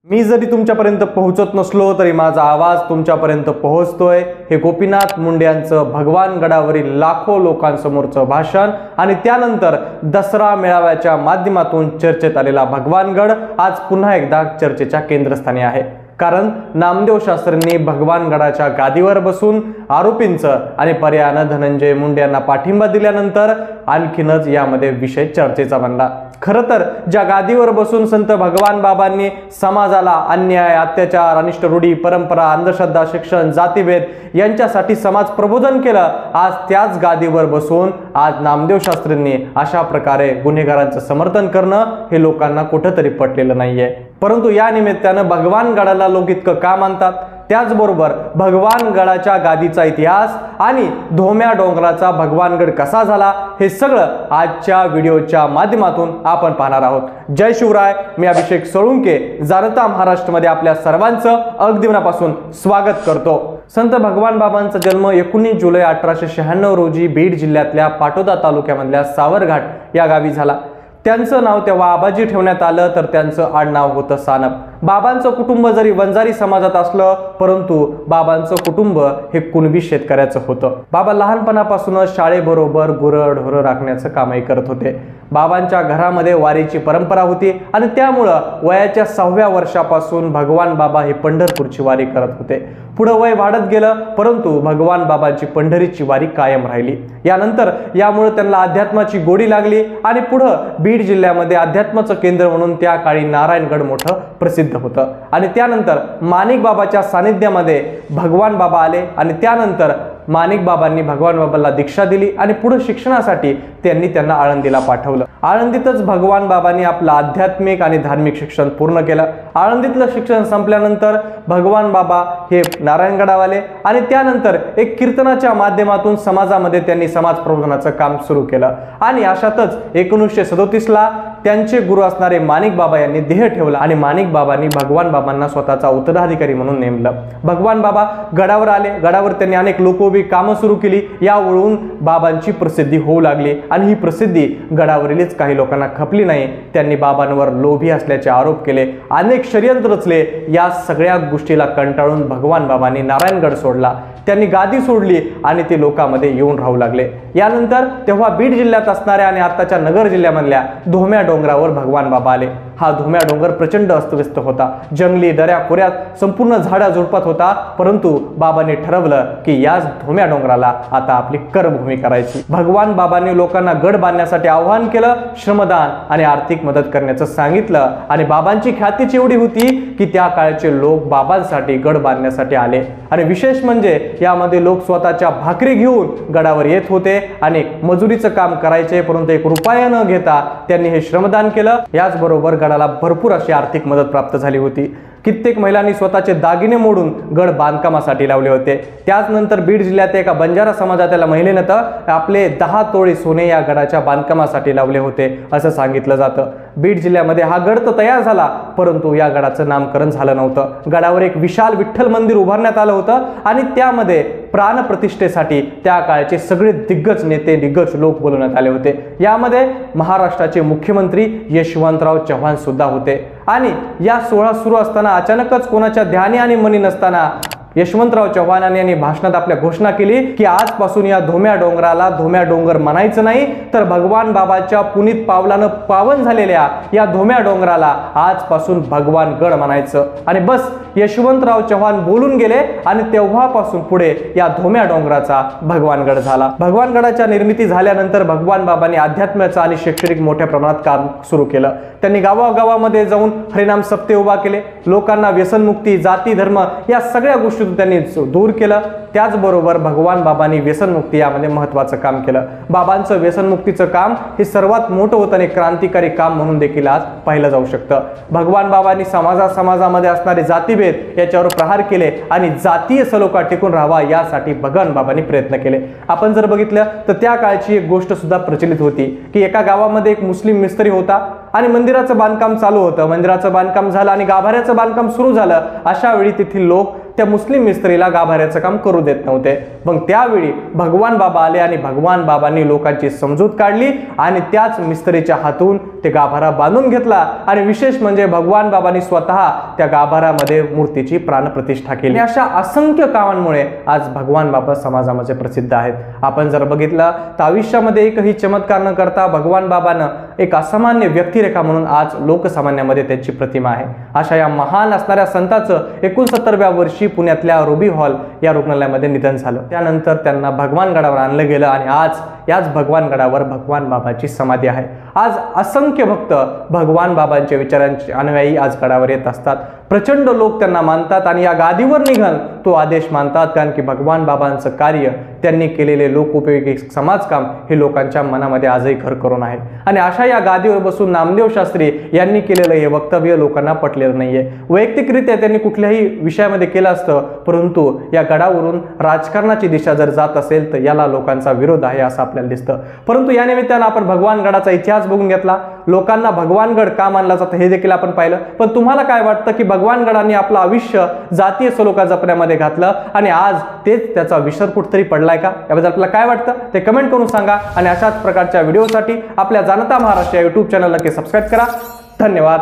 मी जरी तुमच्यापर्यंत पोहोचत नसलो तरी माझा आवाज तुमच्यापर्यंत पोहोचतोय। हे गोपीनाथ मुंडे यांचं भगवान गडावरील लाखो लोकांसमोरचं भाषण आणि त्यानंतर दसरा मेळाव्याच्या माध्यमातून चर्चेत आलेला भगवानगड आज पुन्हा एकदा चर्चेच्या केंद्रस्थानी आहे। कारण नामदेव शास्त्रींनी भगवानगडाच्या गादीवर बसून आरोपींचं आणि पर्यायानं धनंजय मुंडे यांना पाठिंबा दिल्यानंतर आणखीनच यामध्ये विषय चर्चेचा बनला। खरं तर ज्या गादीवर बसून संत भगवान बाबांनी समाजाला अन्याय, अत्याचार, अनिष्ट रूढी, परंपरा, अंधश्रद्धा, शिक्षण, जातीभेद यांच्यासाठी समाज प्रबोधन केलं, आज त्याच गादीवर बसून आज नामदेव शास्त्रींनी अशा प्रकारे गुन्हेगारांचं समर्थन करणं हे लोकांना कुठेतरी पटलेलं नाहीये। परंतु या निमित्तानं भगवानगडाला लोक इतकं का मानतात, त्याचबरोबर भगवानगडाच्या गादीचा इतिहास आणि धोम्या डोंगराचा भगवानगड कसा झाला हे सगळं आजच्या व्हिडिओच्या माध्यमातून आपण पाहणार आहोत। जय शिवराय, मी अभिषेक सोळुंके जनता महाराष्ट्रामध्ये आपल्या सर्वांचं अगदी मनापासून स्वागत करतो। संत भगवान बाबांचा जन्म 19 जुलै 1896 रोजी बीड जिल्ह्यातल्या पाटोदा तालुक्यामधल्या सावरघाट या गावी झाला। त्यांचं नाव तेव्हा आबाजी ठेवण्यात आलं तर त्यांचं आडनाव होतं सानप। बाबांचं कुटुंब जरी वंजारी समाजात असलं परंतु बाबांचं कुटुंब हे कुणबी शेतकऱ्याचं होतं। बाबा लहानपणापासूनच शाळेबरोबर गुरंढोरं राखण्याचं कामही करत होते। बाबांच्या घरामध्ये वारीची परंपरा होती आणि त्यामुळं वयाच्या 6व्या वर्षापासून भगवान बाबा हे पंढरपूरची वारी करत होते। पुढे वय वाढत गेलं परंतु भगवान बाबांची पंढरीची वारी कायम राहिली। यानंतर यामुळे त्यांना अध्यात्माची गोडी लागली आणि पुढे बीड जिल्ह्यामध्ये अध्यात्माचं केंद्र म्हणून त्या काळी नारायणगड मोठं प्रसिद्ध होतं आणि त्यानंतर माणिक बाबाच्या सानिध्यामध्ये भगवान बाबा आले आणि त्यानंतर माणिक बाबांनी भगवान बाबांना दीक्षा दिली आणि पुढे शिक्षणासाठी त्यांना आळंदीला पाठवलं। आळंदीतच भगवान बाबांनी आपलं आध्यात्मिक आणि धार्मिक शिक्षण पूर्ण केलं। आळंदीतलं शिक्षण संपल्यानंतर भगवान बाबा हे नारायणगडावाले आणि त्यानंतर एक कीर्तनाच्या माध्यमातून समाजामध्ये त्यांनी समाज प्रबोधनाचं काम सुरू केलं आणि अशातच 1937 ला त्यांचे गुरु असणारे माणिक बाबा यांनी देह ठेवला आणि माणिक बाबांनी भगवान बाबांना स्वतःचा उत्तराधिकारी म्हणून नेमलं। भगवान बाबा गडावर आले, गडावर त्यांनी अनेक लोकोपयोगी कामं सुरू केली। यावरून बाबांची प्रसिद्धी होऊ लागली आणि ही प्रसिद्धी गडावरीलच काही लोकांना खपली नाही। त्यांनी बाबांवर लोभी असल्याचे आरोप केले, अनेक षडयंत्र रचले। या सगळ्या गोष्टीला कंटाळून भगवान बाबांनी नारायणगड सोडला, त्यांनी गादी सोडली आणि ते लोकांमध्ये येऊन राहू लागले। यानंतर तेव्हा बीड जिल्ह्यात असणाऱ्या आणि आताच्या नगर जिल्ह्यामधल्या धोम्या डोंगरावर भगवान बाबा आले। हा धोम्या डोंगर प्रचंड अस्तव्यस्त होता, जंगली दऱ्या खोऱ्यात संपूर्ण झाडा झुडपात होता, परंतु बाबांनी ठरवलं की याच धोम्या डोंगराला आता आपली करभूमी करायची। भगवान बाबांनी लोकांना गड बांधण्यासाठी आवाहन केलं, श्रमदान आणि आर्थिक मदत करण्याचं सांगितलं आणि बाबांची ख्यातीच एवढी होती की त्या काळचे लोक बाबांसाठी गड बांधण्यासाठी आले आणि विशेष म्हणजे यामध्ये लोक स्वतःच्या भाकरी घेऊन गडावर येत होते आणि मजुरीचं काम करायचे, परंतु 1 रुपया न घेता त्यांनी हे श्रमदान केलं। याचबरोबर गडाला भरपूर अशी आर्थिक मदत प्राप्त झाली होती। कित्येक महिलांनी स्वतःचे दागिने मोडून गड बांधकामासाठी लावले होते। त्याचनंतर बीड जिल्ह्यात एका बंजारा समाजातल्या महिलेनं तर आपले 10 तोळे सोने या गडाच्या बांधकामासाठी लावले होते असं सांगितलं जातं। बीड जिल्ह्यामध्ये हा गड तर तयार झाला परंतु या गडाचं नामकरण झालं नव्हतं। गडावर एक विशाल विठ्ठल मंदिर उभारण्यात आलं होतं आणि त्यामध्ये प्राणप्रतिष्ठेसाठी त्या काळचे सगळे दिग्गज नेते, दिग्गज लोक बोलवण्यात आले होते। यामध्ये महाराष्ट्राचे मुख्यमंत्री यशवंतराव चव्हाण सुद्धा होते आणि या सोहळा सुरू असताना अचानकच कोणाच्या ध्यानी आणि मनी नसताना यशवंतराव चव्हाणांनी यांनी भाषणात आपल्या घोषणा केली की आजपासून या धोम्या डोंगराला धोम्या डोंगर म्हणायचं नाही तर भगवान बाबाच्या पुनीत पावलानं पावन झालेल्या या धोम्या डोंगराला आजपासून भगवानगड म्हणायचं आणि बस। यशवंतराव चव्हाण बोलून गेले आणि तेव्हापासून पुढे या धोम्या डोंगराचा भगवानगड झाला। भगवानगडाच्या निर्मिती झाल्यानंतर भगवान बाबांनी अध्यात्माचं आणि शैक्षणिक मोठ्या प्रमाणात काम सुरू केलं। त्यांनी गावागावामध्ये जाऊन हरिनाम सप्ते उभा केले, लोकांना व्यसनमुक्ती, जाती, धर्म या सगळ्या गोष्टी त्यांनी दूर केलं। त्याचबरोबर भगवान बाबांनी व्यसनमुक्ती यामध्ये महत्त्वाचं काम केलं। बाबांचं व्यसनमुक्तीचं काम हे सर्वात मोठं होतं आणि क्रांतिकारी काम म्हणून देखील आज पाहिलं जाऊ शकतं। भगवान बाबांनी समाजामध्ये असणारे जातीभेद याच्यावर प्रहार केले आणि जातीय सलोखा टिकून राहावा यासाठी भगवान बाबांनी प्रयत्न केले। आपण जर बघितलं तर त्या काळची एक गोष्ट सुद्धा प्रचलित होती की एका गावामध्ये एक मुस्लिम मिस्त्री होता आणि मंदिराचं बांधकाम चालू होतं। मंदिराचं बांधकाम झालं आणि गाभाऱ्याचं बांधकाम सुरू झालं। अशा वेळी तेथील लोक त्या मुस्लिम मिस्त्रीला गाभाऱ्याचं काम करू देत नव्हते. मग त्यावेळी भगवान बाबा आले आणि भगवान बाबांनी लोकांची समजूत काढली आणि त्याच मिस्त्रीच्या हातून ते गाभारा बांधून घेतला. आणि विशेष म्हणजे भगवान बाबांनी स्वतः त्या गाभाऱ्यामध्ये मूर्तीची प्राणप्रतिष्ठा केली. अशा असंख्य कामांमुळे आज भगवान बाबा समाजामध्ये प्रसिद्ध आहेत. आपण जर बघितलं तर आयुष्यामध्ये एकही चमत्कार न करता भगवान बाबांना एक असामान्य व्यक्तिरेखा म्हणून आज लोकसामान्यामध्ये त्यांची प्रतिमा आहे. अशा या महान असणाऱ्या संतांचं 69व्या वर्षी पुण्यातल्या रुबी हॉल या रुग्णालयामध्ये निधन झालं. त्यानंतर त्यांना भगवान गडावर आणलं गेलं आणि आज याच भगवान गडावर भगवान बाबांची समाधी आहे. आज असंख्य भक्त भगवान बाबांच्या विचारांचे अनुयायी आज गडावर येत असतात. प्रचंड लोक त्यांना मानतात आणि या गादीवर निघाल तो आदेश मानतात, कारण की भगवान बाबांचं कार्य, त्यांनी केलेले लोकोपयोगी समाजकाम हे लोकांच्या मनामध्ये आजही घर करून आहे. आणि अशा या गादीवर बसून नामदेव शास्त्री यांनी केलेलं हे वक्तव्य लोकांना पटलेलं नाहीये. वैयक्तिकरित्या त्यांनी कुठल्याही विषयामध्ये केलं असतं, परंतु या गडावरून राजकारणाची दिशा जर जात असेल तर याला लोकांचा विरोध आहे असं आपल्याला दिसतं. परंतु या निमित्तानं आपण भगवान गडाचा इतिहास बघून घेतला. लोकांना भगवानगड का मानला जातं हे देखील आपण पाहिलं. पण तुम्हाला काय वाटतं की भगवानगडाने आपलं आयुष्य जातीय सलोखा जपण्यामध्ये घातलं आणि आज तेच त्याचा विसर कुठतरी पडलाय का? याबद्दल आपल्याला काय वाटतं ते कमेंट करून सांगा. आणि अशाच प्रकारच्या व्हिडिओसाठी आपल्या जाणता महाराष्ट्र या YouTube चॅनलला सबस्क्राईब करा. धन्यवाद.